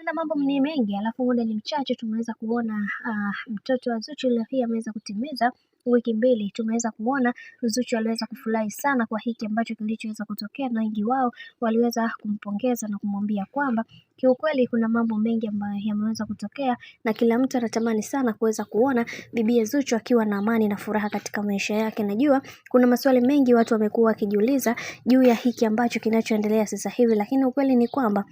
Bwana, mambo ni mengi alafu muda ni mchache. Tumeweza kuona mtoto wa Zuchu leo hii ameweza kutimiza wiki mbili. Tumeweza kuona Zuchu aliweza kufurahi sana kwa hiki ambacho kilichoweza kutokea, na wengi wao waliweza kumpongeza na kumwambia kwamba kiukweli kuna mambo mengi ambayo yameweza kutokea na kila mtu anatamani sana kuweza kuona bibi Zuchu akiwa na amani na furaha katika maisha yake. Najua kuna maswali mengi watu wamekuwa wakijiuliza juu ya hiki ambacho kinachoendelea sasa hivi, lakini ukweli ni kwamba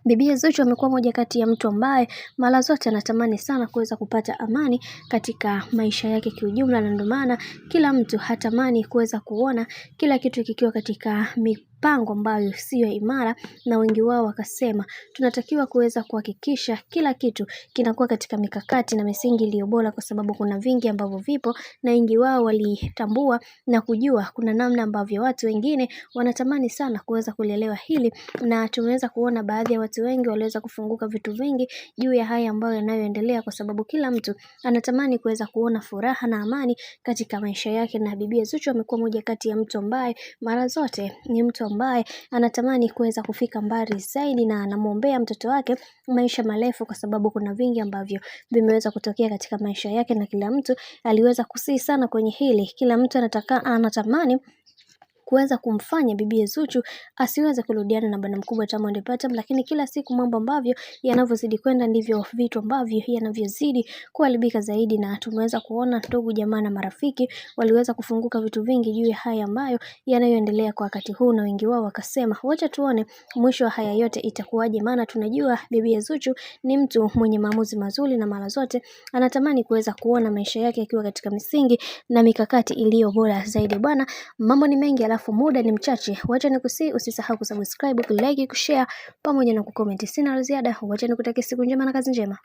bibi Zuchu amekuwa moja kati ya mtu ambaye mara zote anatamani sana kuweza kupata amani katika maisha yake kiujumla, na ndio maana kila mtu hatamani kuweza kuona kila kitu kikiwa katika mipango ambayo sio imara, na wengi wao wakasema tunatakiwa kuweza kuhakikisha kila kitu kinakuwa katika mikakati na misingi iliyo bora, kwa sababu kuna vingi ambavyo vipo na wengi wao walitambua na kujua kuna namna ambavyo watu wengine wanatamani sana kuweza kulielewa hili, na tumeweza kuona baadhi ya watu wengi waliweza kufunguka vitu vingi juu ya haya ambayo yanayoendelea, kwa sababu kila mtu anatamani kuweza kuona furaha na amani katika maisha yake. Na bibi Zuchu amekuwa moja kati ya mtu ambaye mara zote ni mtu ambaye anatamani kuweza kufika mbali zaidi, na anamuombea mtoto wake maisha marefu, kwa sababu kuna vingi ambavyo vimeweza kutokea katika maisha yake, na kila mtu aliweza kusii sana kwenye hili. Kila mtu anatamani kuweza kumfanya bibi Zuchu asiweze kurudiana na bwana mkubwa Diamond Platnumz, lakini kila siku mambo ambavyo yanavyozidi kwenda ndivyo vitu ambavyo yanavyozidi kuharibika zaidi, na tumeweza kuona ndugu jamaa na marafiki waliweza kufunguka vitu vingi juu ya haya ambayo yanayoendelea kwa wakati huu, na wengi wao wakasema wacha tuone mwisho wa haya yote itakuwaje, maana tunajua bibi Zuchu ni mtu mwenye maamuzi mazuri na mara zote anatamani kuweza kuona maisha yake yakiwa katika misingi na mikakati iliyo bora zaidi. Bwana, mambo ni mengi alafu muda ni mchache. Wacha nikusii usisahau kusubscribe, kulike, kushare pamoja na kucomment. Sina la ziada. Wacha nikutakie siku njema na kazi njema.